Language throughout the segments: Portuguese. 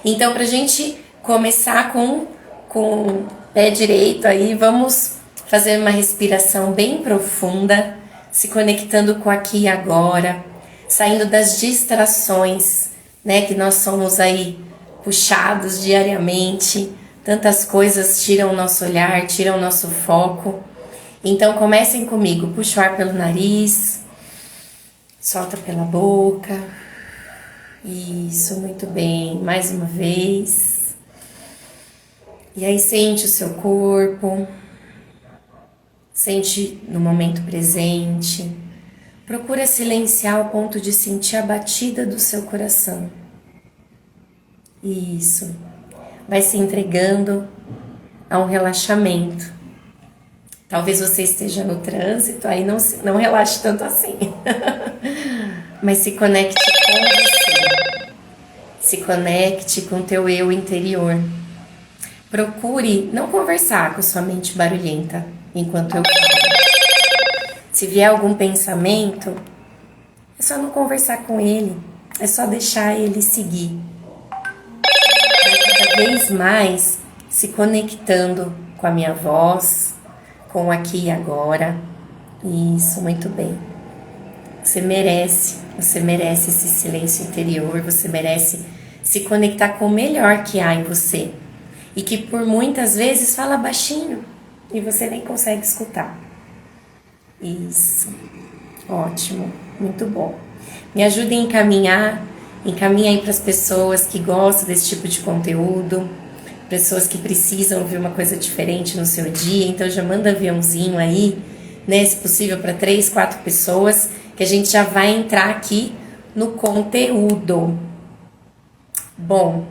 Então, pra gente começar com o pé direito aí, vamos fazer uma respiração bem profunda, se conectando com aqui e agora, saindo das distrações, né, que nós somos aí puxados diariamente, tantas coisas tiram o nosso olhar, tiram o nosso foco. Então comecem comigo, puxa o ar pelo nariz, solta pela boca, isso, muito bem, mais uma vez. E aí sente o seu corpo, sente no momento presente, procura silenciar ao ponto de sentir a batida do seu coração. Isso, vai se entregando a um relaxamento. Talvez você esteja no trânsito, aí não relaxe tanto assim. Mas se conecte com você. Se conecte com o teu eu interior. Procure não conversar com sua mente barulhenta enquanto eu falo. Se vier algum pensamento, é só não conversar com ele. É só deixar ele seguir. Vai cada vez mais se conectando com a minha voz, com aqui e agora. Isso, muito bem. Você merece esse silêncio interior, você merece se conectar com o melhor que há em você e que por muitas vezes fala baixinho e você nem consegue escutar. Isso, ótimo, muito bom. Me ajude a encaminha aí para as pessoas que gostam desse tipo de conteúdo, pessoas que precisam ouvir uma coisa diferente no seu dia, então já manda aviãozinho aí, né, se possível para 3, 4 pessoas, que a gente já vai entrar aqui no conteúdo. Bom,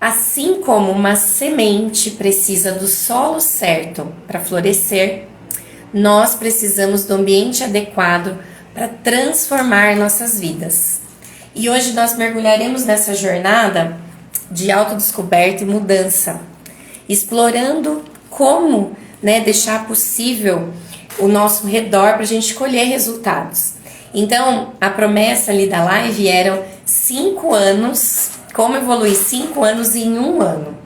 assim como uma semente precisa do solo certo para florescer, nós precisamos do ambiente adequado para transformar nossas vidas. E hoje nós mergulharemos nessa jornada de autodescoberta e mudança, explorando como, né, deixar possível o nosso redor para a gente colher resultados. Então, a promessa ali da live eram 5 anos, como evoluir 5 anos em 1 ano.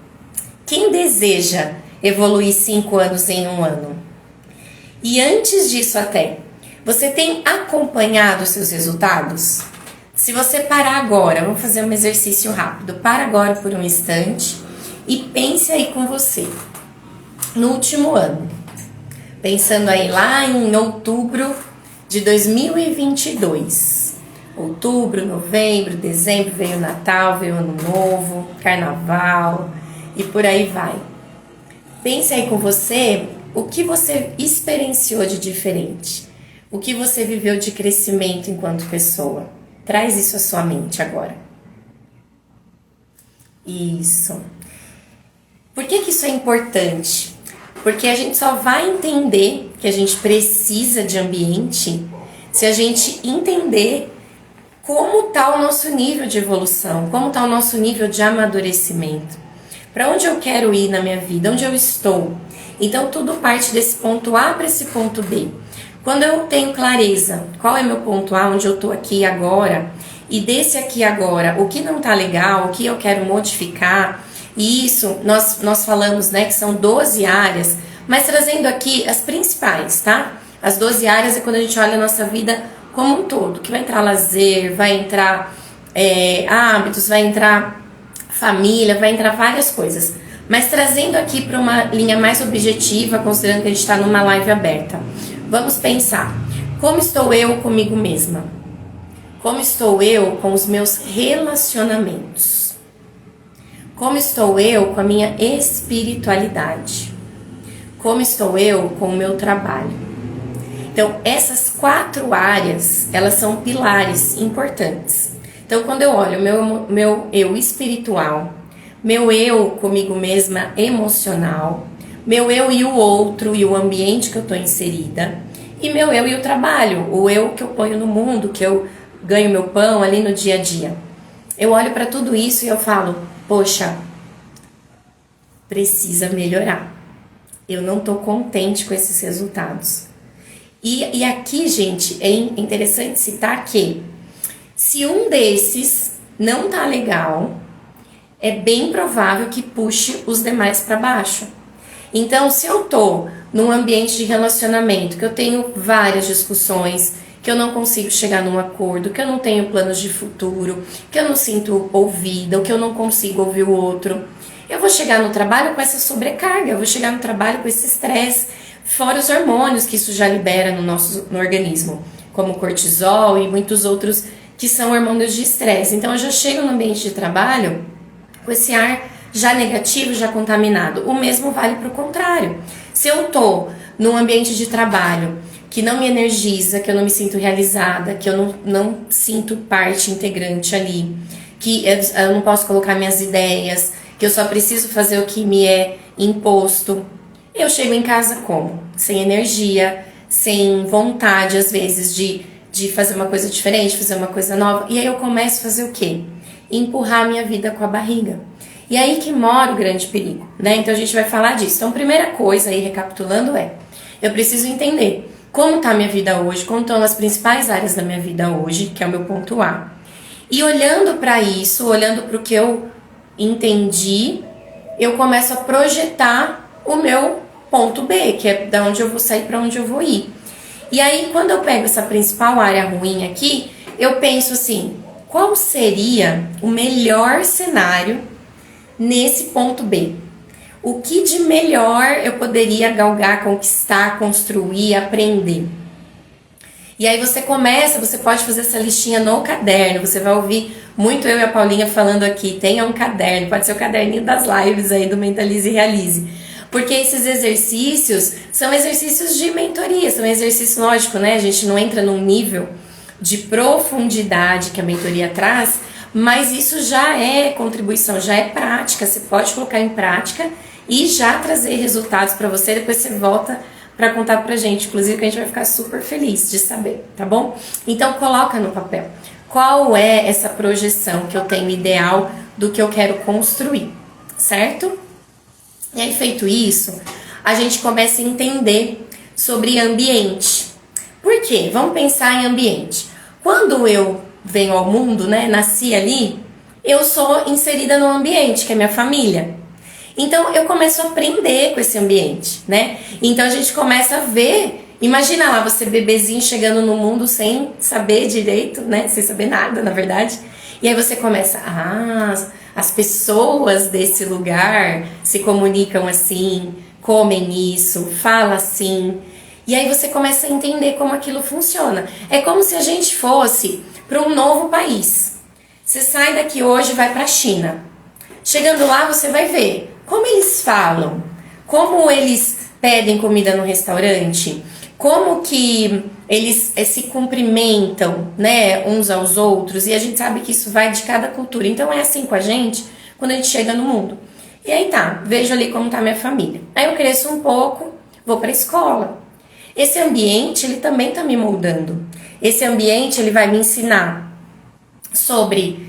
Quem deseja evoluir 5 anos em 1 ano? E antes disso até, você tem acompanhado os seus resultados? Se você parar agora, vamos fazer um exercício rápido. Para agora por um instante e pense aí com você, no último ano. Pensando aí lá em outubro de 2022. Outubro, novembro, dezembro, veio o Natal, veio o Ano Novo, Carnaval e por aí vai. Pense aí com você o que você experienciou de diferente. O que você viveu de crescimento enquanto pessoa. Traz isso à sua mente agora. Isso. Por que isso é importante? Porque a gente só vai entender que a gente precisa de ambiente se a gente entender como está o nosso nível de evolução, como está o nosso nível de amadurecimento. Para onde eu quero ir na minha vida, onde eu estou. Então tudo parte desse ponto A para esse ponto B. Quando eu tenho clareza, qual é meu ponto A, onde eu estou aqui agora, e desse aqui agora, o que não está legal, o que eu quero modificar, e isso nós falamos, né, que são 12 áreas, mas trazendo aqui as principais, tá? As 12 áreas é quando a gente olha a nossa vida como um todo, que vai entrar lazer, vai entrar hábitos, vai entrar família, vai entrar várias coisas. Mas trazendo aqui para uma linha mais objetiva, considerando que a gente está numa live aberta. Vamos pensar, como estou eu comigo mesma? Como estou eu com os meus relacionamentos? Como estou eu com a minha espiritualidade? Como estou eu com o meu trabalho? Então, essas 4 áreas, elas são pilares importantes. Então, quando eu olho meu eu espiritual, meu eu comigo mesma emocional, meu eu e o outro e o ambiente que eu estou inserida, e meu eu e o trabalho, o eu que eu ponho no mundo, que eu ganho meu pão ali no dia a dia. Eu olho para tudo isso e eu falo, poxa, precisa melhorar. Eu não estou contente com esses resultados. E aqui, gente, é interessante citar que se um desses não tá legal, é bem provável que puxe os demais para baixo. Então, se eu tô num ambiente de relacionamento, que eu tenho várias discussões, que eu não consigo chegar num acordo, que eu não tenho planos de futuro, que eu não sinto ouvida, ou que eu não consigo ouvir o outro, eu vou chegar no trabalho com essa sobrecarga, eu vou chegar no trabalho com esse estresse, fora os hormônios que isso já libera no organismo, como cortisol e muitos outros que são hormônios de estresse. Então eu já chego no ambiente de trabalho com esse ar já negativo, já contaminado. O mesmo vale para o contrário. Se eu tô num ambiente de trabalho que não me energiza, que eu não me sinto realizada, que eu não sinto parte integrante ali, que eu não posso colocar minhas ideias, que eu só preciso fazer o que me é imposto, eu chego em casa como? Sem energia, sem vontade, às vezes, de fazer uma coisa diferente, fazer uma coisa nova. E aí eu começo a fazer o quê? Empurrar a minha vida com a barriga. E aí que mora o grande perigo, né? Então a gente vai falar disso. Então, a primeira coisa aí, recapitulando, eu preciso entender como está a minha vida hoje, como estão as principais áreas da minha vida hoje, que é o meu ponto A. E olhando para isso, olhando para o que eu entendi, eu começo a projetar o meu ponto B, que é da onde eu vou sair para onde eu vou ir. E aí, quando eu pego essa principal área ruim aqui, eu penso assim, qual seria o melhor cenário nesse ponto B? O que de melhor eu poderia galgar, conquistar, construir, aprender? E aí você pode fazer essa listinha no caderno, você vai ouvir muito eu e a Paulinha falando aqui, tenha um caderno, pode ser o caderninho das lives aí do Mentalize e Realize. Porque esses exercícios são exercícios de mentoria, são exercícios, lógico, né? A gente não entra num nível de profundidade que a mentoria traz, mas isso já é contribuição, já é prática, você pode colocar em prática e já trazer resultados para você, depois você volta para contar pra gente, inclusive que a gente vai ficar super feliz de saber, tá bom? Então coloca no papel, qual é essa projeção que eu tenho ideal do que eu quero construir, certo? E aí, feito isso, a gente começa a entender sobre ambiente. Por quê? Vamos pensar em ambiente. Quando eu venho ao mundo, né, nasci ali, eu sou inserida no ambiente, que é minha família. Então, eu começo a aprender com esse ambiente, né? Então, a gente começa a ver, imagina lá você bebezinho chegando no mundo sem saber direito, né? Sem saber nada, na verdade. E aí você começa, as pessoas desse lugar se comunicam assim, comem isso, falam assim. E aí você começa a entender como aquilo funciona. É como se a gente fosse para um novo país. Você sai daqui hoje e vai para a China. Chegando lá você vai ver como eles falam, como eles pedem comida no restaurante, como que eles se cumprimentam, né, uns aos outros, e a gente sabe que isso vai de cada cultura. Então é assim com a gente quando a gente chega no mundo. E aí tá, vejo ali como tá minha família. Aí eu cresço um pouco, vou pra escola. Esse ambiente, ele também tá me moldando. Esse ambiente, ele vai me ensinar sobre,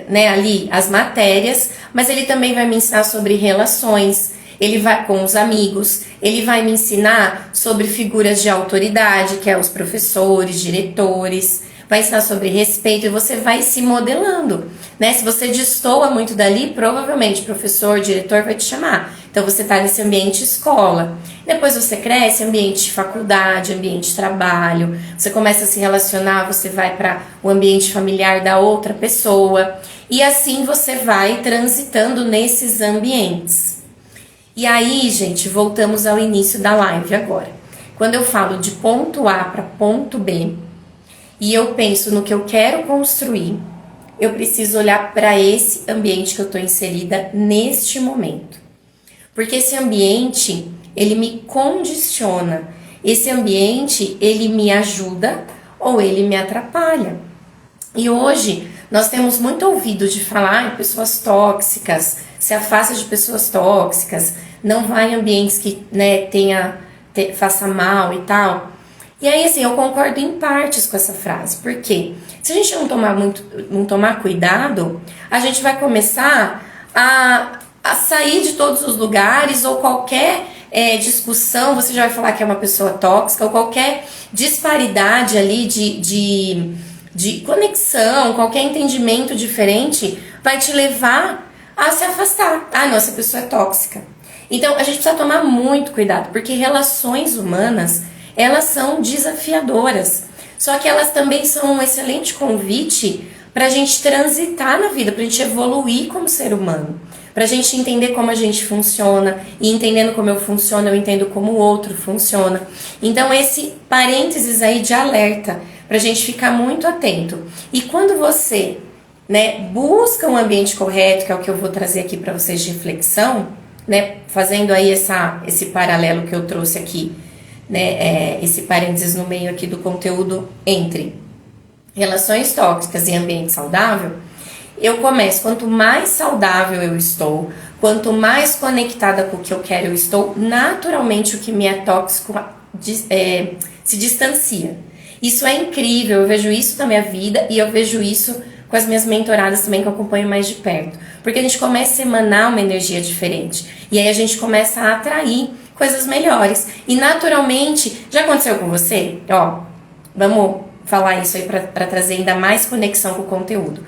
né, ali as matérias, mas ele também vai me ensinar sobre relações, ele vai com os amigos, ele vai me ensinar sobre figuras de autoridade, que é os professores, diretores, vai ensinar sobre respeito e você vai se modelando, né? Se você destoa muito dali, provavelmente o professor, diretor vai te chamar. Então você tá nesse ambiente escola. Depois você cresce, ambiente de faculdade, ambiente de trabalho, você começa a se relacionar, você vai para o ambiente familiar da outra pessoa e assim você vai transitando nesses ambientes. E aí, gente, voltamos ao início da live agora. Quando eu falo de ponto A para ponto B, e eu penso no que eu quero construir, eu preciso olhar para esse ambiente que eu estou inserida neste momento. Porque esse ambiente, ele me condiciona. Esse ambiente, ele me ajuda ou ele me atrapalha. E hoje, nós temos muito ouvido de falar em pessoas tóxicas, se afasta de pessoas tóxicas, não vai em ambientes que, né, faça mal e tal. E aí, assim, eu concordo em partes com essa frase, porque se a gente não tomar cuidado, a gente vai começar a sair de todos os lugares, ou qualquer discussão, você já vai falar que é uma pessoa tóxica, ou qualquer disparidade ali de de conexão, qualquer entendimento diferente vai te levar a se afastar. Ah, não, essa pessoa é tóxica. Então a gente precisa tomar muito cuidado, porque relações humanas, elas são desafiadoras. Só que elas também são um excelente convite para a gente transitar na vida, para a gente evoluir como ser humano, para a gente entender como a gente funciona, e entendendo como eu funciono, eu entendo como o outro funciona. Então esse parênteses aí de alerta, para a gente ficar muito atento. E quando você, né, busca um ambiente correto, que é o que eu vou trazer aqui para vocês de reflexão, né, fazendo aí esse paralelo que eu trouxe aqui, né, esse parênteses no meio aqui do conteúdo entre relações tóxicas e ambiente saudável, eu começo, quanto mais saudável eu estou, quanto mais conectada com o que eu quero eu estou, naturalmente o que me é tóxico se distancia. Isso é incrível, eu vejo isso na minha vida e eu vejo isso com as minhas mentoradas também, que eu acompanho mais de perto. Porque a gente começa a emanar uma energia diferente. E aí a gente começa a atrair coisas melhores. E naturalmente, já aconteceu com você? Ó, vamos falar isso aí para trazer ainda mais conexão com o conteúdo.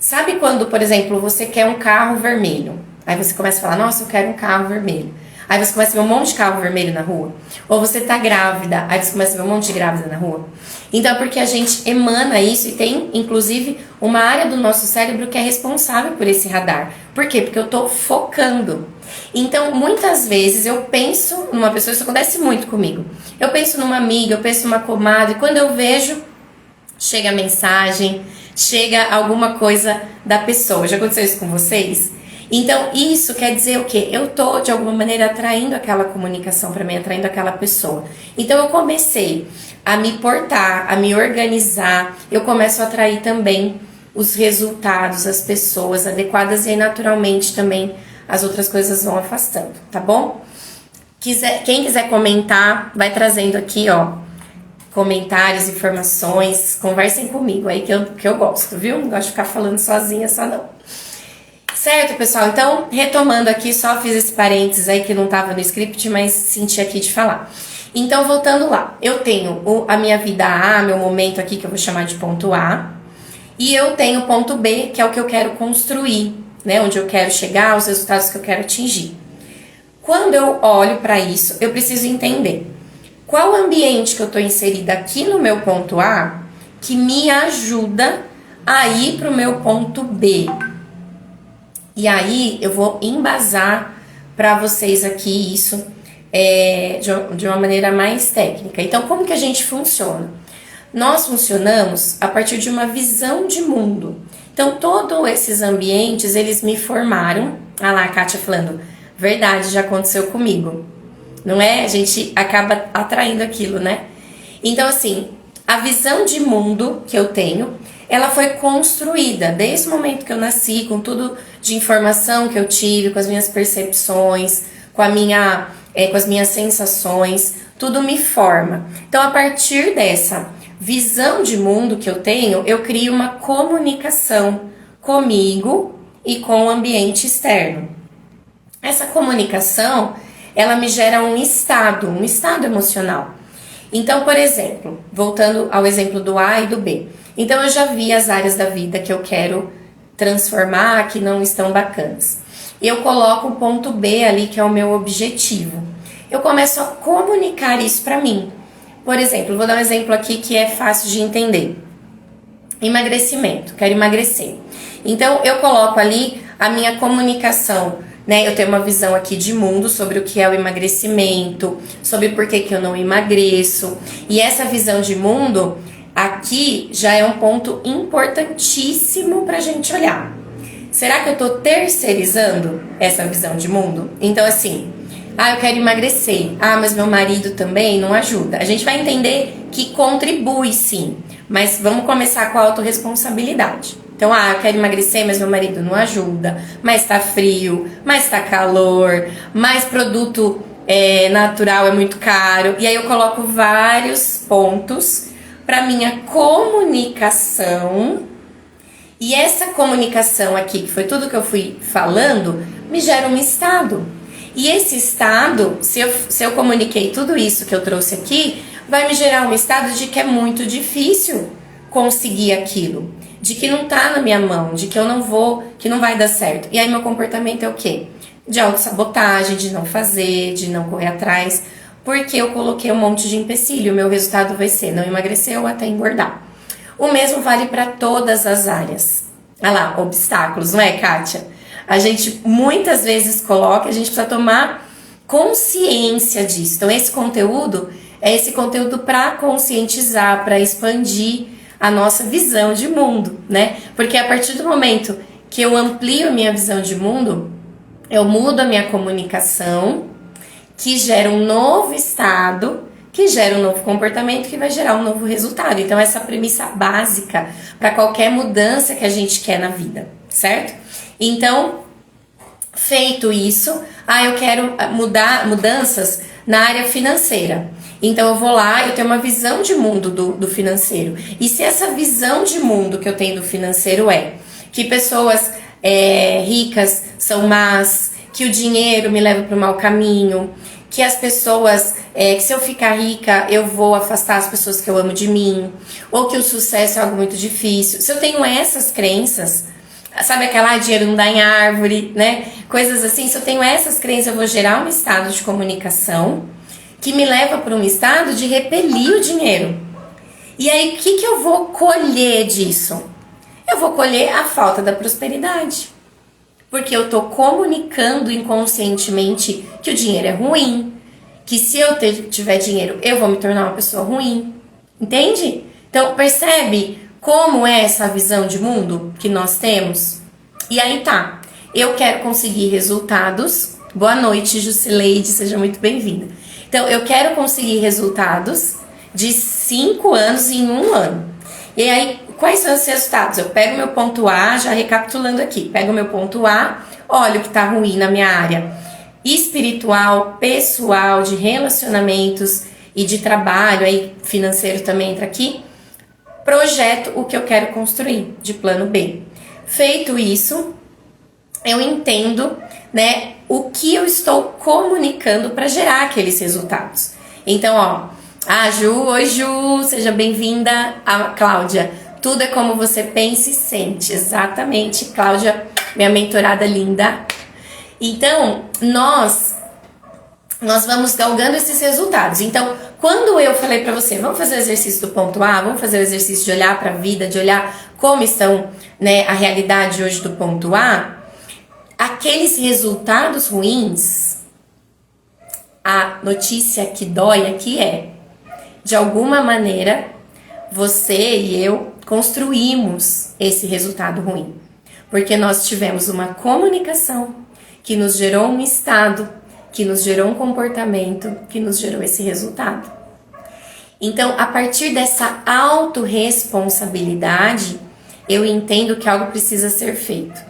Sabe quando, por exemplo, você quer um carro vermelho? Aí você começa a falar, nossa, eu quero um carro vermelho. Aí você começa a ver um monte de carro vermelho na rua. Ou você tá grávida, aí você começa a ver um monte de grávida na rua. Então é porque a gente emana isso e tem, inclusive, uma área do nosso cérebro que é responsável por esse radar. Por quê? Porque eu tô focando. Então, muitas vezes eu penso numa pessoa, isso acontece muito comigo. Eu penso numa amiga, eu penso numa comadre, quando eu vejo, chega a mensagem, chega alguma coisa da pessoa. Já aconteceu isso com vocês? Então, isso quer dizer o quê? Eu tô, de alguma maneira, atraindo aquela comunicação para mim, atraindo aquela pessoa. Então, eu comecei a me portar, a me organizar, eu começo a atrair também os resultados, as pessoas adequadas e aí, naturalmente, também as outras coisas vão afastando, tá bom? Quem quiser comentar, vai trazendo aqui, ó, comentários, informações, conversem comigo aí que eu gosto, viu? Não gosto de ficar falando sozinha só não. Certo, pessoal? Então, retomando aqui, só fiz esse parênteses aí que não estava no script, mas senti aqui de falar. Então, voltando lá, eu tenho a minha vida A, meu momento aqui, que eu vou chamar de ponto A, e eu tenho o ponto B, que é o que eu quero construir, né? Onde eu quero chegar, os resultados que eu quero atingir. Quando eu olho para isso, eu preciso entender qual ambiente que eu estou inserida aqui no meu ponto A que me ajuda a ir para o meu ponto B. E aí eu vou embasar para vocês aqui isso de uma maneira mais técnica. Então, como que a gente funciona? Nós funcionamos a partir de uma visão de mundo. Então, todos esses ambientes, eles me formaram. Ah lá, a Kátia falando, verdade, já aconteceu comigo. Não é? A gente acaba atraindo aquilo, né? Então, assim, a visão de mundo que eu tenho, ela foi construída desde o momento que eu nasci, com tudo de informação que eu tive, com as minhas percepções, com as minhas sensações, tudo me forma. Então, a partir dessa visão de mundo que eu tenho, eu crio uma comunicação comigo e com o ambiente externo. Essa comunicação, ela me gera um estado emocional. Então, por exemplo, voltando ao exemplo do A e do B. Então, eu já vi as áreas da vida que eu quero transformar, que não estão bacanas. Eu coloco o ponto B ali, que é o meu objetivo. Eu começo a comunicar isso para mim. Por exemplo, vou dar um exemplo aqui que é fácil de entender. Emagrecimento, quero emagrecer. Então, eu coloco ali a minha comunicação, né? Eu tenho uma visão aqui de mundo sobre o que é o emagrecimento, sobre por que eu não emagreço. E essa visão de mundo aqui já é um ponto importantíssimo para a gente olhar. Será que eu estou terceirizando essa visão de mundo? Então, assim, eu quero emagrecer. Mas meu marido também não ajuda. A gente vai entender que contribui sim, mas vamos começar com a autorresponsabilidade. Então, eu quero emagrecer, mas meu marido não ajuda, mas tá frio, mas tá calor, mas produto natural é muito caro. E aí eu coloco vários pontos para minha comunicação. E essa comunicação aqui, que foi tudo que eu fui falando, me gera um estado. E esse estado, se eu comuniquei tudo isso que eu trouxe aqui, vai me gerar um estado de que é muito difícil conseguir aquilo, de que não tá na minha mão, de que eu não vou, que não vai dar certo. E aí meu comportamento é o quê? De autossabotagem, de não fazer, de não correr atrás, porque eu coloquei um monte de empecilho. O meu resultado vai ser não emagrecer ou até engordar. O mesmo vale para todas as áreas. Olha lá, obstáculos, não é, Kátia? A gente muitas vezes coloca, a gente precisa tomar consciência disso. Então esse conteúdo é esse conteúdo para conscientizar, para expandir a nossa visão de mundo, né? Porque a partir do momento que eu amplio minha visão de mundo, eu mudo a minha comunicação, que gera um novo estado, que gera um novo comportamento, que vai gerar um novo resultado. Então essa é a premissa básica para qualquer mudança que a gente quer na vida, certo? Então, feito isso, eu quero mudanças na área financeira. Então eu vou lá, eu tenho uma visão de mundo do financeiro. E se essa visão de mundo que eu tenho do financeiro é que pessoas ricas são más, que o dinheiro me leva para o mau caminho, que as pessoas, que se eu ficar rica eu vou afastar as pessoas que eu amo de mim, ou que o sucesso é algo muito difícil. Se eu tenho essas crenças, sabe aquela dinheiro não dá em árvore, né? Coisas assim, se eu tenho essas crenças, eu vou gerar um estado de comunicação que me leva para um estado de repelir o dinheiro. E aí, o que eu vou colher disso? Eu vou colher a falta da prosperidade. Porque eu estou comunicando inconscientemente que o dinheiro é ruim, que se eu tiver dinheiro, eu vou me tornar uma pessoa ruim. Entende? Então, percebe como é essa visão de mundo que nós temos? E aí tá, eu quero conseguir resultados. Boa noite, Jusileide, seja muito bem-vinda. Então, eu quero conseguir resultados de 5 anos em 1 ano. E aí, quais são os resultados? Eu pego meu ponto A, já recapitulando aqui, pego meu ponto A, olho o que tá ruim na minha área espiritual, pessoal, de relacionamentos e de trabalho, aí financeiro também entra aqui, projeto o que eu quero construir, de plano B. Feito isso, eu entendo, né, o que eu estou comunicando para gerar aqueles resultados. Então, oi Ju, seja bem-vinda. A Cláudia, tudo é como você pensa e sente. Exatamente, Cláudia, minha mentorada linda. Então, nós vamos galgando esses resultados. Então, quando eu falei para você, vamos fazer o exercício do ponto A, vamos fazer o exercício de olhar para a vida, de olhar como estão, né, a realidade hoje do ponto A, aqueles resultados ruins, a notícia que dói aqui é, de alguma maneira, você e eu construímos esse resultado ruim. Porque nós tivemos uma comunicação que nos gerou um estado, que nos gerou um comportamento, que nos gerou esse resultado. Então, a partir dessa autorresponsabilidade, eu entendo que algo precisa ser feito.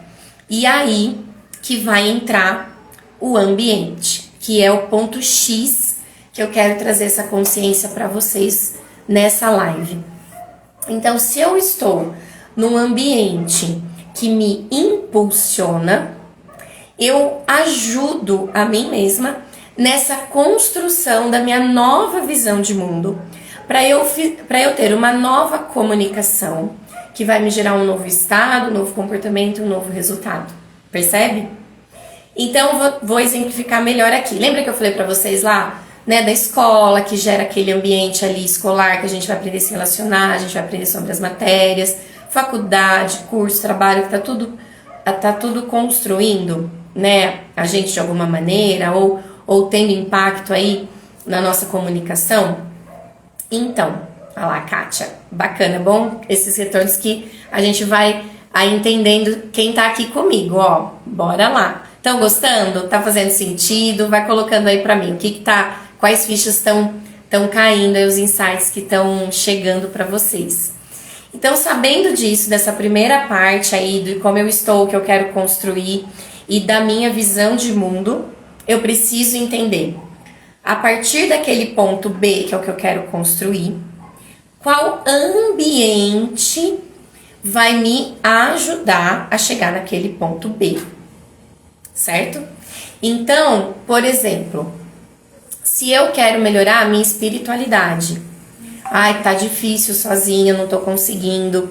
E aí que vai entrar o ambiente, que é o ponto X que eu quero trazer essa consciência para vocês nessa live. Então, se eu estou num ambiente que me impulsiona, eu ajudo a mim mesma nessa construção da minha nova visão de mundo, para eu ter uma nova comunicação que vai me gerar um novo estado, um novo comportamento, um novo resultado. Percebe? Então, vou exemplificar melhor aqui. Lembra que eu falei para vocês lá, né, da escola, que gera aquele ambiente ali escolar, que a gente vai aprender a se relacionar, a gente vai aprender sobre as matérias, faculdade, curso, trabalho, que tá tudo construindo, né, a gente de alguma maneira, ou tendo impacto aí na nossa comunicação. Então, olha lá, Kátia, bacana, bom? Esses retornos que a gente vai aí entendendo quem tá aqui comigo, bora lá. Estão gostando? Tá fazendo sentido? Vai colocando aí pra mim o que tá, quais fichas estão caindo aí, os insights que estão chegando pra vocês. Então, sabendo disso, dessa primeira parte aí, de como eu estou, o que eu quero construir e da minha visão de mundo, eu preciso entender, a partir daquele ponto B, que é o que eu quero construir, qual ambiente vai me ajudar a chegar naquele ponto B, certo? Então, por exemplo, se eu quero melhorar a minha espiritualidade, Ai, tá difícil sozinha, não tô conseguindo.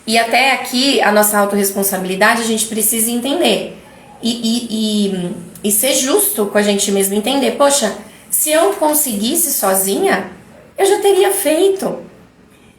E até aqui, a nossa autorresponsabilidade, a gente precisa entender. E ser justo com a gente mesmo, entender, poxa, se eu conseguisse sozinha, eu já teria feito.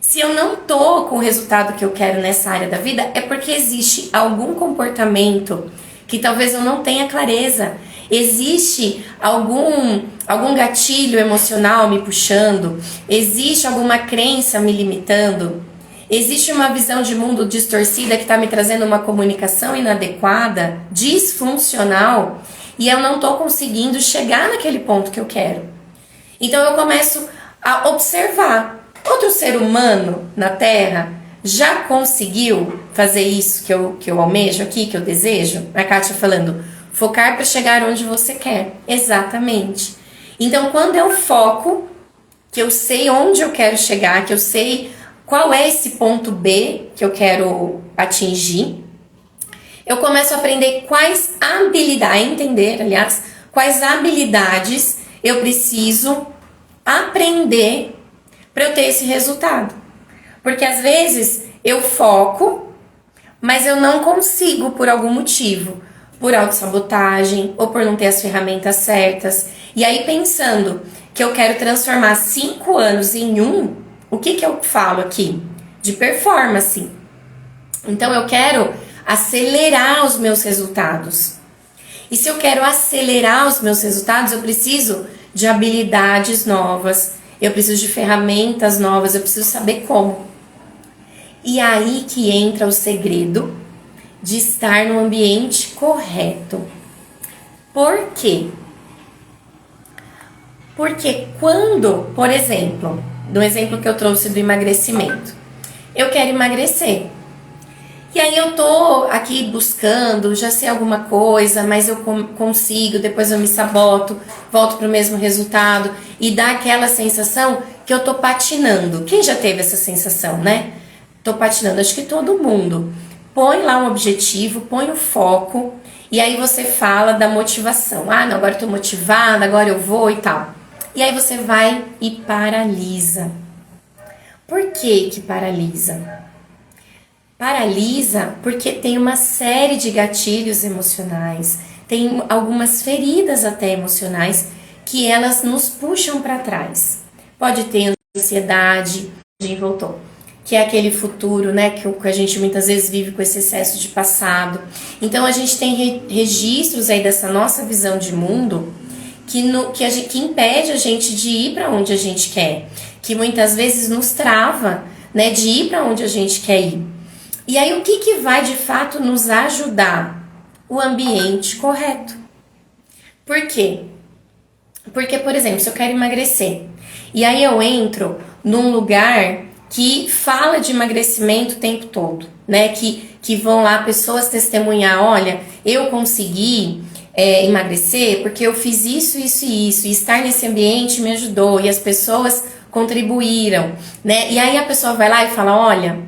Se eu não tô com o resultado que eu quero nessa área da vida, é porque existe algum comportamento que talvez eu não tenha clareza. Existe algum gatilho emocional me puxando? Existe alguma crença me limitando? Existe uma visão de mundo distorcida que está me trazendo uma comunicação inadequada, disfuncional, e eu não estou conseguindo chegar naquele ponto que eu quero. Então eu começo a observar. Outro ser humano na Terra já conseguiu fazer isso que eu almejo aqui, que eu desejo? A Kátia falando, focar para chegar onde você quer. Exatamente. Então quando eu foco, que eu sei onde eu quero chegar, que eu sei qual é esse ponto B que eu quero atingir, eu começo a aprender quais habilidades, entender, aliás, quais habilidades eu preciso aprender para eu ter esse resultado. Porque às vezes eu foco, mas eu não consigo por algum motivo, por autossabotagem ou por não ter as ferramentas certas. E aí pensando que eu quero transformar 5 anos em 1, o que eu falo aqui? De performance. Então eu quero acelerar os meus resultados. E se eu quero acelerar os meus resultados, eu preciso de habilidades novas, eu preciso de ferramentas novas, eu preciso saber como. E aí que entra o segredo de estar no ambiente correto. Por quê? Porque quando, por exemplo, no exemplo que eu trouxe do emagrecimento, eu quero emagrecer. E aí eu tô aqui buscando, já sei alguma coisa, mas eu consigo, depois eu me saboto, volto pro mesmo resultado e dá aquela sensação que eu tô patinando. Quem já teve essa sensação, né? Tô patinando, acho que todo mundo. Põe lá um objetivo, põe o foco e aí você fala da motivação. Ah, não, agora eu tô motivada, agora eu vou e tal. E aí você vai e paralisa. Por que que paralisa? Paralisa porque tem uma série de gatilhos emocionais, tem algumas feridas até emocionais que elas nos puxam para trás. Pode ter ansiedade, a gente voltou, que é aquele futuro, né, que a gente muitas vezes vive com esse excesso de passado. Então a gente tem registros aí dessa nossa visão de mundo que impede a gente de ir para onde a gente quer, que muitas vezes nos trava, né, de ir para onde a gente quer ir. E aí o que vai de fato nos ajudar? O ambiente correto. Por quê? Porque, por exemplo, se eu quero emagrecer, e aí eu entro num lugar que fala de emagrecimento o tempo todo, né? Que vão lá pessoas testemunhar, olha, eu consegui emagrecer porque eu fiz isso, isso e isso, e estar nesse ambiente me ajudou, e as pessoas contribuíram, né? E aí a pessoa vai lá e fala, olha,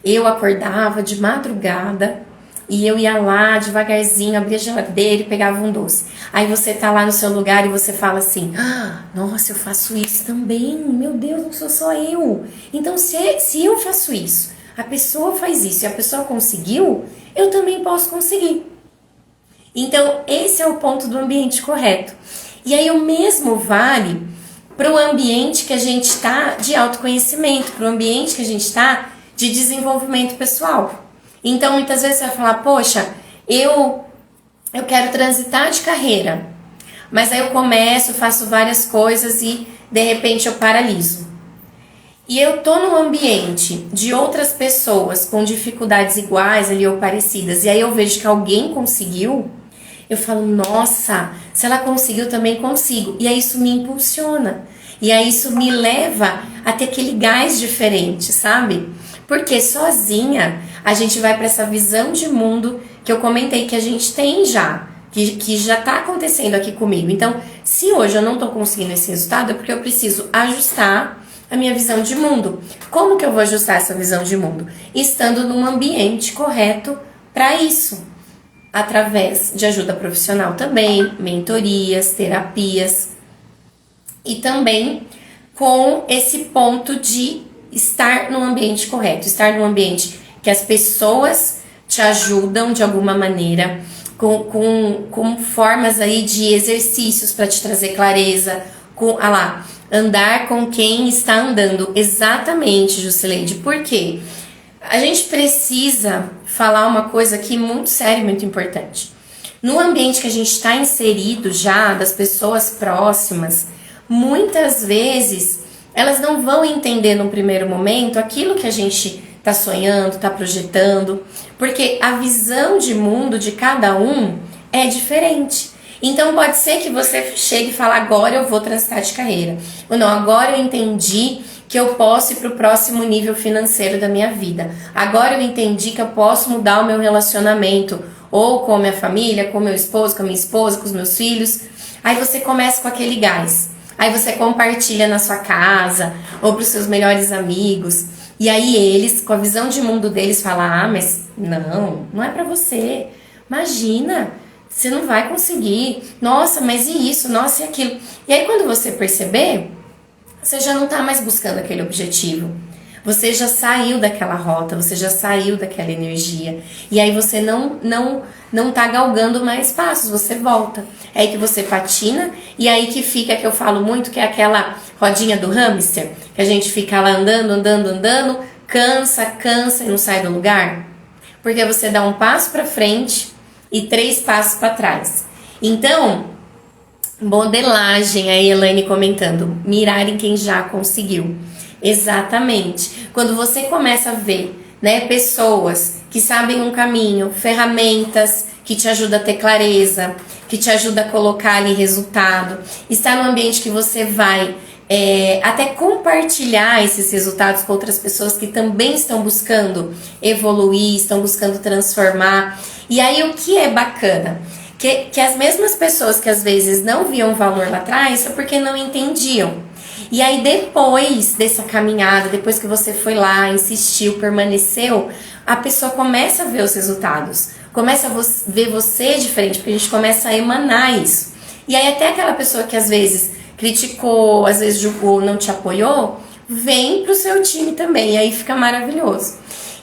eu acordava de madrugada e eu ia lá devagarzinho, abria a geladeira e pegava um doce. Aí você tá lá no seu lugar e você fala assim, ah, nossa, eu faço isso também, meu Deus, não sou só eu. Então se eu faço isso, a pessoa faz isso e a pessoa conseguiu, eu também posso conseguir. Então esse é o ponto do ambiente correto. E aí o mesmo vale para o ambiente que a gente está de autoconhecimento, para o ambiente que a gente está de desenvolvimento pessoal. Então, muitas vezes você vai falar, poxa, eu quero transitar de carreira, mas aí eu começo, faço várias coisas e, de repente, eu paraliso. E eu tô num ambiente de outras pessoas com dificuldades iguais ali ou parecidas, e aí eu vejo que alguém conseguiu, eu falo, nossa, se ela conseguiu, eu também consigo. E aí isso me impulsiona. E aí isso me leva a ter aquele gás diferente, sabe? Porque sozinha a gente vai para essa visão de mundo que eu comentei que a gente tem já, que já está acontecendo aqui comigo. Então, se hoje eu não estou conseguindo esse resultado, é porque eu preciso ajustar a minha visão de mundo. Como que eu vou ajustar essa visão de mundo? Estando num ambiente correto para isso. Através de ajuda profissional também, mentorias, terapias. E também com esse ponto de estar num ambiente correto, estar num ambiente que as pessoas te ajudam de alguma maneira, com formas aí de exercícios para te trazer clareza, andar com quem está andando. Exatamente, Jusileide. Por quê? A gente precisa falar uma coisa aqui muito séria e muito importante. No ambiente que a gente está inserido já, das pessoas próximas, muitas vezes elas não vão entender no primeiro momento aquilo que a gente está sonhando, está projetando, porque a visão de mundo de cada um é diferente. Então pode ser que você chegue e fale, agora eu vou transitar de carreira. Ou não, agora eu entendi que eu posso ir para o próximo nível financeiro da minha vida. Agora eu entendi que eu posso mudar o meu relacionamento, ou com a minha família, com o meu esposo, com a minha esposa, com os meus filhos. Aí você começa com aquele gás. Aí você compartilha na sua casa, ou para os seus melhores amigos. E aí eles, com a visão de mundo deles, falam, mas não é para você. Imagina, você não vai conseguir. Nossa, mas e isso? Nossa, e aquilo? E aí quando você perceber, você já não está mais buscando aquele objetivo. Você já saiu daquela rota, você já saiu daquela energia. E aí você não tá galgando mais passos, você volta. É aí que você patina, e aí que fica, que eu falo muito, que é aquela rodinha do hamster, que a gente fica lá andando, cansa e não sai do lugar. Porque você dá um passo para frente e 3 passos para trás. Então, modelagem, a Elaine comentando, mirar em quem já conseguiu. Exatamente. Quando você começa a ver, né, pessoas que sabem um caminho, ferramentas que te ajudam a ter clareza, que te ajudam a colocar ali resultado, está num ambiente que você vai até compartilhar esses resultados com outras pessoas que também estão buscando evoluir, estão buscando transformar. E aí o que é bacana? Que as mesmas pessoas que às vezes não viam valor lá atrás é porque não entendiam. E aí depois dessa caminhada, depois que você foi lá, insistiu, permaneceu, a pessoa começa a ver os resultados, começa a ver você diferente, porque a gente começa a emanar isso. E aí até aquela pessoa que às vezes criticou, às vezes julgou, não te apoiou, vem pro seu time também, e aí fica maravilhoso.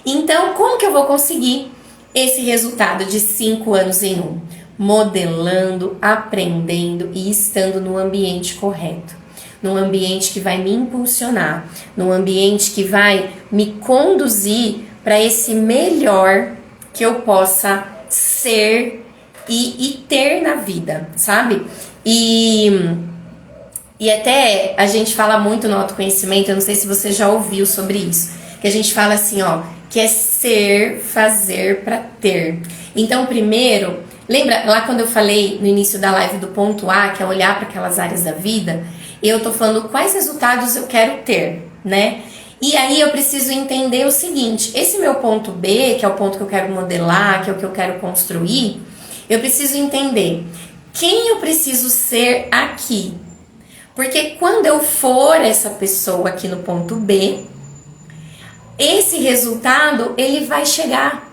Então, como que eu vou conseguir esse resultado de 5 anos em 1? Modelando, aprendendo e estando no ambiente correto. Num ambiente que vai me impulsionar, num ambiente que vai me conduzir para esse melhor que eu possa ser e ter na vida, sabe? E até a gente fala muito no autoconhecimento, eu não sei se você já ouviu sobre isso, que a gente fala assim, que é ser, fazer para ter. Então, primeiro, lembra lá quando eu falei no início da live do ponto A, que é olhar para aquelas áreas da vida, eu tô falando quais resultados eu quero ter, né? E aí eu preciso entender o seguinte, esse meu ponto B, que é o ponto que eu quero modelar, que é o que eu quero construir, eu preciso entender quem eu preciso ser aqui. Porque quando eu for essa pessoa aqui no ponto B, esse resultado, ele vai chegar.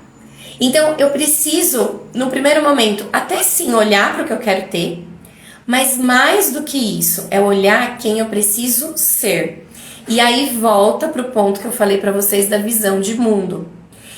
Então, eu preciso, no primeiro momento, até sim olhar para o que eu quero ter, mas mais do que isso, é olhar quem eu preciso ser. E aí volta para o ponto que eu falei para vocês da visão de mundo.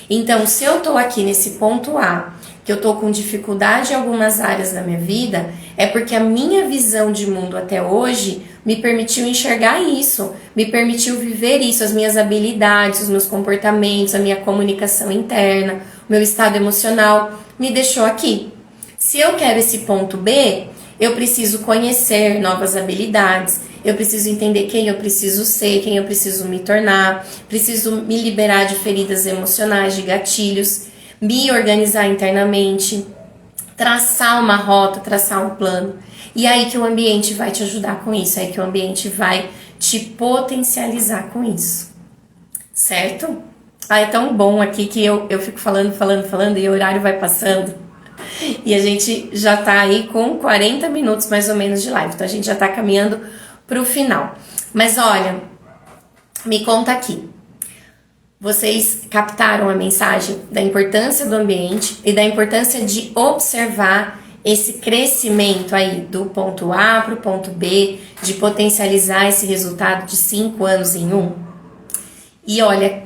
Então, se eu estou aqui nesse ponto A, que eu estou com dificuldade em algumas áreas da minha vida, é porque a minha visão de mundo até hoje me permitiu enxergar isso, me permitiu viver isso, as minhas habilidades, os meus comportamentos, a minha comunicação interna, o meu estado emocional, me deixou aqui. Se eu quero esse ponto B, eu preciso conhecer novas habilidades, eu preciso entender quem eu preciso ser, quem eu preciso me tornar, preciso me liberar de feridas emocionais, de gatilhos, me organizar internamente, traçar uma rota, traçar um plano. E aí que o ambiente vai te ajudar com isso, aí que o ambiente vai te potencializar com isso, certo? É tão bom aqui que eu fico falando e o horário vai passando. E a gente já tá aí com 40 minutos mais ou menos de live, então a gente já tá caminhando pro final. Mas olha, me conta aqui. Vocês captaram a mensagem da importância do ambiente e da importância de observar esse crescimento aí do ponto A para o ponto B, de potencializar esse resultado de 5 anos em um? E olha,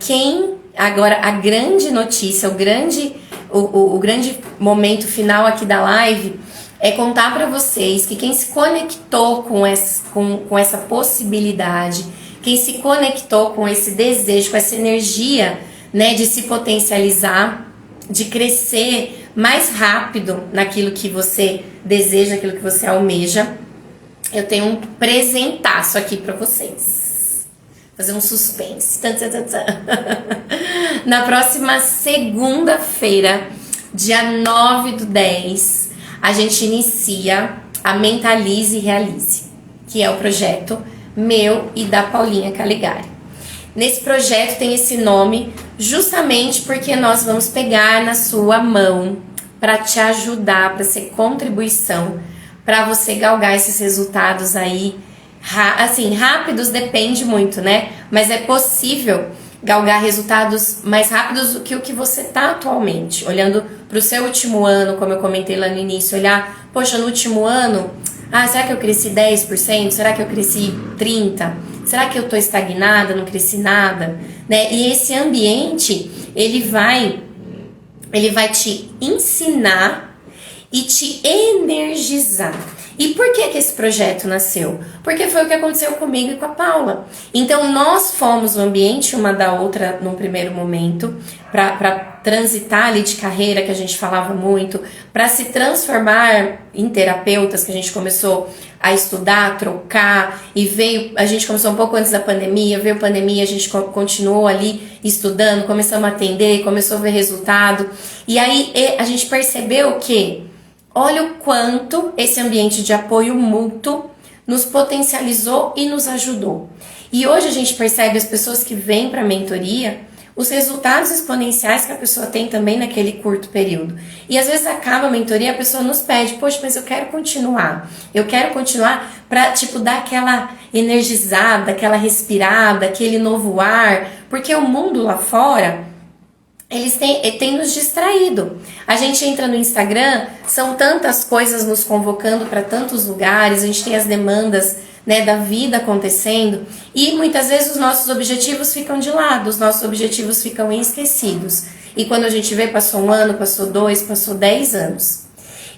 agora a grande notícia, o grande momento final aqui da live é contar para vocês que quem se conectou com essa possibilidade, quem se conectou com esse desejo, com essa energia, né, de se potencializar, de crescer mais rápido naquilo que você deseja, naquilo que você almeja, eu tenho um presentaço aqui para vocês. Fazer um suspense. Na próxima segunda-feira, dia 9/10, a gente inicia a Mentalize e Realize, que é o projeto meu e da Paulinha Calegari. Nesse projeto tem esse nome justamente porque nós vamos pegar na sua mão para te ajudar, para ser contribuição, para você galgar esses resultados aí. Assim, rápidos depende muito, né? Mas é possível galgar resultados mais rápidos do que o que você tá atualmente. Olhando para o seu último ano, como eu comentei lá no início, olhar, poxa, no último ano, será que eu cresci 10%? Será que eu cresci 30%? Será que eu tô estagnada, não cresci nada? Né? E esse ambiente, ele vai te ensinar e te energizar. E por que esse projeto nasceu? Porque foi o que aconteceu comigo e com a Paula. Então nós fomos o ambiente uma da outra num primeiro momento, para transitar ali de carreira, que a gente falava muito, para se transformar em terapeutas, que a gente começou a estudar, a trocar, e a gente começou um pouco antes da pandemia, veio a pandemia, a gente continuou ali estudando, começamos a atender, começou a ver resultado, e aí a gente percebeu que olha o quanto esse ambiente de apoio mútuo nos potencializou e nos ajudou. E hoje a gente percebe as pessoas que vêm para a mentoria, os resultados exponenciais que a pessoa tem também naquele curto período. E às vezes acaba a mentoria, a pessoa nos pede, poxa, mas eu quero continuar. Eu quero continuar para, dar aquela energizada, aquela respirada, aquele novo ar, porque o mundo lá fora, eles têm nos distraído. A gente entra no Instagram, são tantas coisas nos convocando para tantos lugares, a gente tem as demandas, né, da vida acontecendo, e muitas vezes os nossos objetivos ficam de lado, os nossos objetivos ficam esquecidos. E quando a gente vê, passou 1 ano, passou 2, passou 10 anos.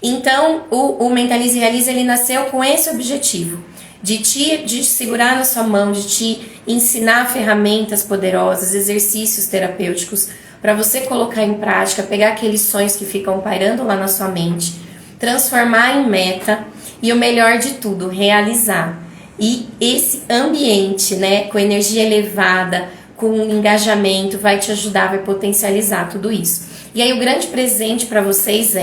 Então, o Mentalize e Realize, ele nasceu com esse objetivo, de te segurar na sua mão, de te ensinar ferramentas poderosas, exercícios terapêuticos, para você colocar em prática, pegar aqueles sonhos que ficam pairando lá na sua mente, transformar em meta e o melhor de tudo, realizar. E esse ambiente, né, com energia elevada, com engajamento, vai te ajudar, vai potencializar tudo isso. E aí o grande presente para vocês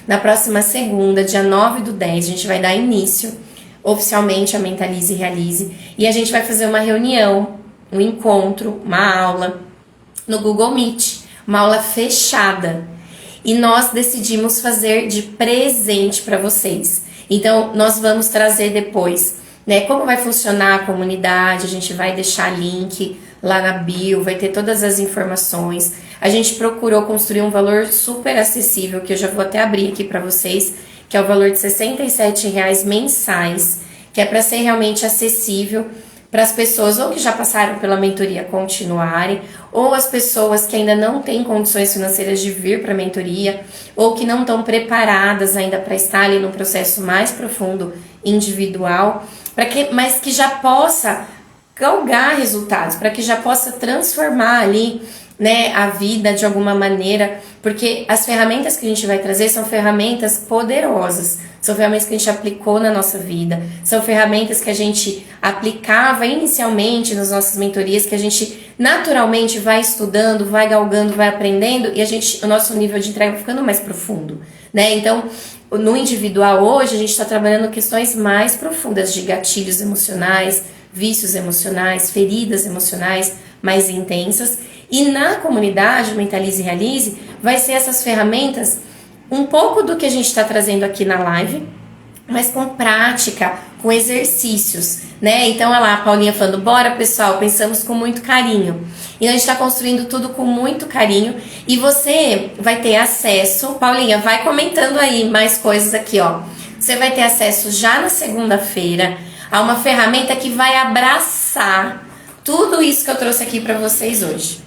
na próxima segunda, dia 9/10, a gente vai dar início oficialmente a Mentalize e Realize, e a gente vai fazer uma reunião, um encontro, uma aula no Google Meet, uma aula fechada. E nós decidimos fazer de presente para vocês. Então, nós vamos trazer depois, né, como vai funcionar a comunidade, a gente vai deixar link lá na bio, vai ter todas as informações. A gente procurou construir um valor super acessível, que eu já vou até abrir aqui para vocês, que é o valor de R$ 67,00 mensais, que é para ser realmente acessível para as pessoas ou que já passaram pela mentoria continuarem, ou as pessoas que ainda não têm condições financeiras de vir para a mentoria, ou que não estão preparadas ainda para estar ali num processo mais profundo, individual, mas que já possa galgar resultados, para que já possa transformar ali, né, a vida de alguma maneira, porque as ferramentas que a gente vai trazer são ferramentas poderosas, são ferramentas que a gente aplicou na nossa vida, são ferramentas que a gente aplicava inicialmente nas nossas mentorias, que a gente naturalmente vai estudando, vai galgando, vai aprendendo, e o nosso nível de entrega vai ficando mais profundo, né? Então, no individual hoje, a gente está trabalhando questões mais profundas de gatilhos emocionais, vícios emocionais, feridas emocionais mais intensas, e na comunidade Mentalize e Realize vai ser essas ferramentas, um pouco do que a gente está trazendo aqui na live, mas com prática, com exercícios, né? Então, olha lá, a Paulinha falando, bora pessoal, pensamos com muito carinho. E a gente está construindo tudo com muito carinho e você vai ter acesso, Paulinha, vai comentando aí mais coisas aqui, ó. Você vai ter acesso já na segunda-feira a uma ferramenta que vai abraçar tudo isso que eu trouxe aqui para vocês hoje.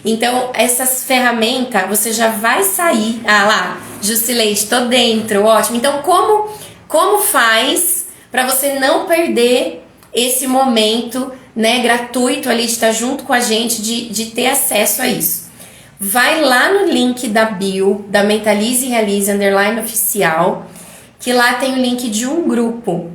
Então, essas ferramentas, você já vai sair. Ah lá, Jusileide, tô dentro, ótimo. Então, como faz para você não perder esse momento, né, gratuito ali de estar junto com a gente, de ter acesso a isso? Vai lá no link da bio, da Mentalize e Realize _oficial, que lá tem o link de um grupo.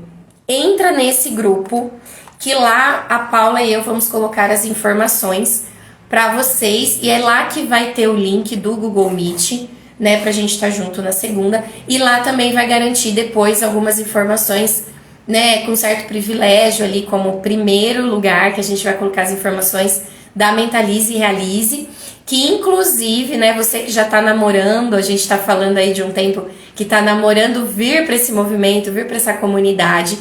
Entra nesse grupo, que lá a Paula e eu vamos colocar as informações para vocês, e é lá que vai ter o link do Google Meet, né, pra gente estar junto na segunda, e lá também vai garantir depois algumas informações, né, com certo privilégio ali, como primeiro lugar, que a gente vai colocar as informações da Mentalize e Realize, que inclusive, né, você que já tá namorando, a gente tá falando aí de um tempo que tá namorando, vir para esse movimento, vir para essa comunidade,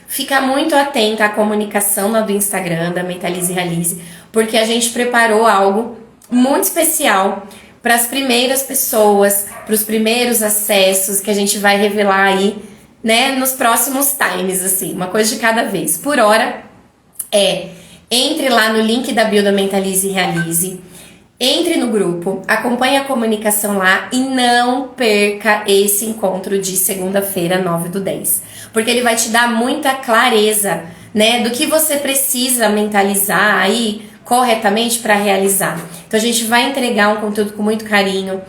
fica muito atenta à comunicação lá do Instagram, da Mentalize e Realize, porque a gente preparou algo muito especial para as primeiras pessoas, para os primeiros acessos, que a gente vai revelar aí, né, nos próximos times, assim, uma coisa de cada vez. Por hora, entre lá no link da bio da Mentalize e Realize, entre no grupo, acompanhe a comunicação lá e não perca esse encontro de segunda-feira, 9/10. Porque ele vai te dar muita clareza, né, do que você precisa mentalizar aí corretamente para realizar. Então a gente vai entregar um conteúdo com muito carinho.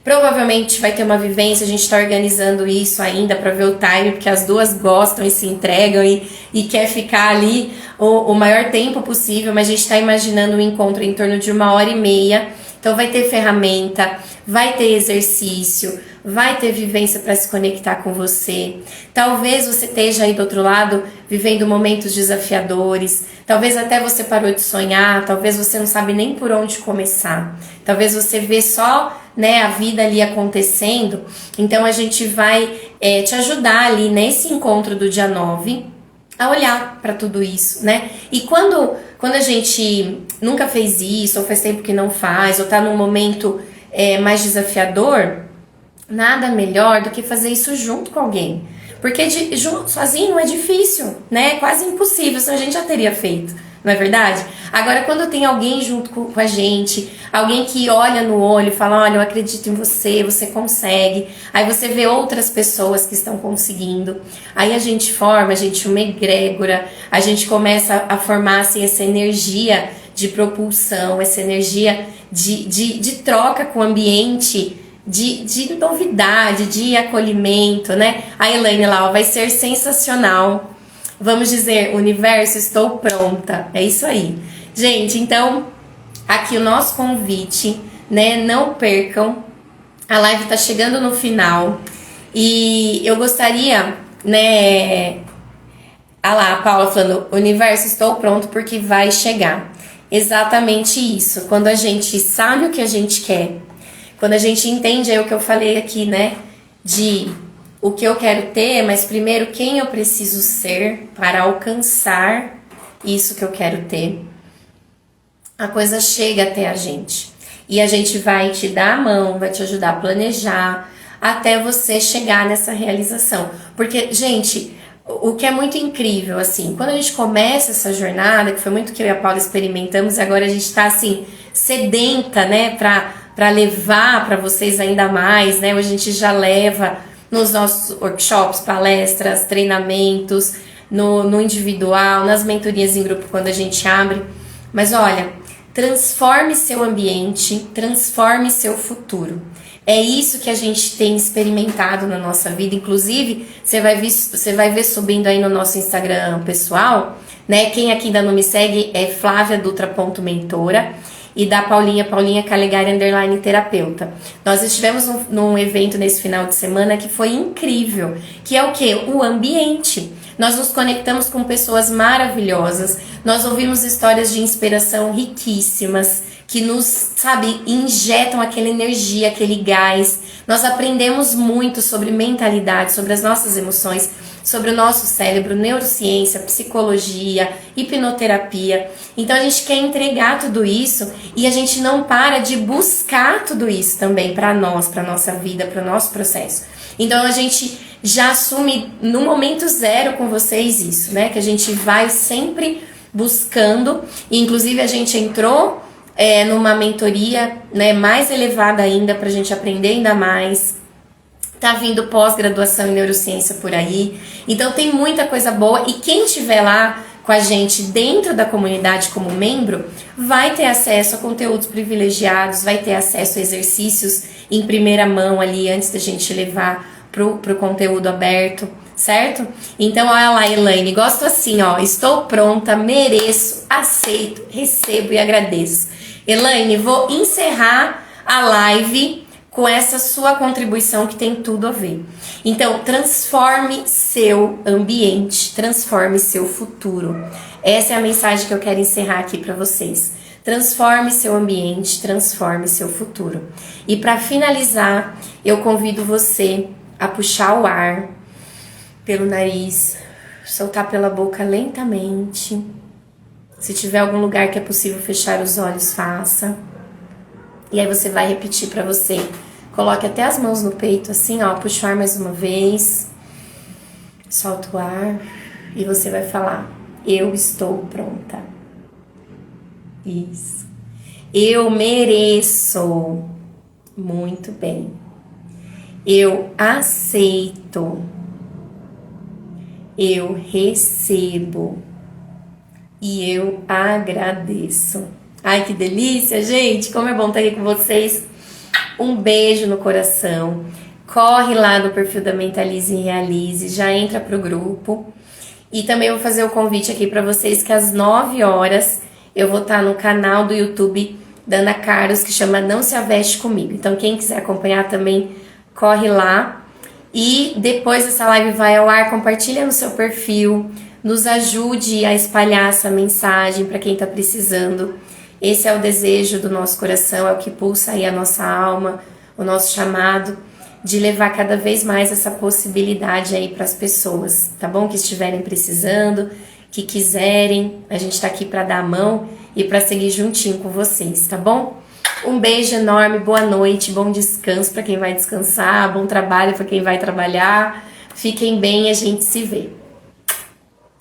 Provavelmente vai ter uma vivência, a gente está organizando isso ainda para ver o time, porque as duas gostam e se entregam e quer ficar ali o maior tempo possível, mas a gente está imaginando um encontro em torno de 1h30. Então vai ter ferramenta, vai ter exercício, vai ter vivência para se conectar com você. Talvez você esteja aí do outro lado vivendo momentos desafiadores, talvez até você parou de sonhar, talvez você não sabe nem por onde começar, talvez você vê só, né, a vida ali acontecendo. Então a gente vai te ajudar ali nesse encontro do dia 9 a olhar para tudo isso, né? E quando a gente nunca fez isso, ou faz tempo que não faz, ou tá num momento mais desafiador, nada melhor do que fazer isso junto com alguém. Porque sozinho é difícil, né? É quase impossível, senão a gente já teria feito, não é verdade? Agora, quando tem alguém junto com a gente, alguém que olha no olho e fala, olha, eu acredito em você, você consegue. Aí você vê outras pessoas que estão conseguindo. Aí a gente forma, uma egrégora, a gente começa a formar assim, essa energia de propulsão, essa energia de troca com o ambiente, de novidade, de acolhimento, né? A Elaine lá, ó, vai ser sensacional. Vamos dizer, universo, estou pronta. É isso aí. Gente, então, aqui o nosso convite, né? Não percam. A live tá chegando no final. E eu gostaria, né? Ah lá, a Paula falando, universo, estou pronto porque vai chegar. Exatamente isso. Quando a gente sabe o que a gente quer, quando a gente entende aí o que eu falei aqui, né? De o que eu quero ter, mas primeiro quem eu preciso ser para alcançar isso que eu quero ter, a coisa chega até a gente. E a gente vai te dar a mão, vai te ajudar a planejar até você chegar nessa realização. Porque, gente, o que é muito incrível, assim, quando a gente começa essa jornada, que foi muito que eu e a Paula experimentamos, e agora a gente tá, assim, sedenta, né, pra levar para vocês ainda mais, né, hoje a gente já leva nos nossos workshops, palestras, treinamentos, no individual, nas mentorias em grupo quando a gente abre. Mas olha, transforme seu ambiente, transforme seu futuro. É isso que a gente tem experimentado na nossa vida. Inclusive, você vai ver subindo aí no nosso Instagram pessoal, né? Quem aqui ainda não me segue é flaviadutra.mentora e da Paulinha Calegari _terapeuta. Nós estivemos num evento nesse final de semana que foi incrível, que é o quê? O ambiente. Nós nos conectamos com pessoas maravilhosas, nós ouvimos histórias de inspiração riquíssimas, que nos, sabe, injetam aquela energia, aquele gás. Nós aprendemos muito sobre mentalidade, sobre as nossas emoções, sobre o nosso cérebro, neurociência, psicologia, hipnoterapia. Então a gente quer entregar tudo isso e a gente não para de buscar tudo isso também para nós, para nossa vida, para o nosso processo. Então a gente já assume no momento zero com vocês isso, né? Que a gente vai sempre buscando, e inclusive a gente entrou numa mentoria, né, mais elevada ainda para a gente aprender ainda mais. Tá vindo pós-graduação em neurociência por aí. Então tem muita coisa boa e quem estiver lá com a gente dentro da comunidade como membro vai ter acesso a conteúdos privilegiados, vai ter acesso a exercícios em primeira mão ali antes da gente levar pro conteúdo aberto, certo? Então olha lá, Elaine, gosto assim, ó, estou pronta, mereço, aceito, recebo e agradeço. Elaine, vou encerrar a live com essa sua contribuição que tem tudo a ver. Então, transforme seu ambiente, transforme seu futuro. Essa é a mensagem que eu quero encerrar aqui para vocês. Transforme seu ambiente, transforme seu futuro. E para finalizar, eu convido você a puxar o ar pelo nariz, soltar pela boca lentamente. Se tiver algum lugar que é possível fechar os olhos, faça. E aí você vai repetir para você. Coloque até as mãos no peito, assim, ó. Puxa o ar mais uma vez. Solta o ar. E você vai falar: eu estou pronta. Isso. Eu mereço. Muito bem. Eu aceito. Eu recebo. E eu agradeço. Ai, que delícia, gente! Como é bom estar aqui com vocês. Um beijo no coração. Corre lá no perfil da Mentalize e Realize, já entra pro grupo. E também vou fazer o convite aqui para vocês que às 9 horas eu vou estar no canal do YouTube da Ana Carlos, que chama Não Se Aveste Comigo. Então quem quiser acompanhar também, corre lá. E depois essa live vai ao ar, compartilha no seu perfil, nos ajude a espalhar essa mensagem para quem está precisando. Esse é o desejo do nosso coração, é o que pulsa aí a nossa alma, o nosso chamado de levar cada vez mais essa possibilidade aí para as pessoas, tá bom? Que estiverem precisando, que quiserem, a gente tá aqui para dar a mão e para seguir juntinho com vocês, tá bom? Um beijo enorme, boa noite, bom descanso para quem vai descansar, bom trabalho para quem vai trabalhar. Fiquem bem e a gente se vê.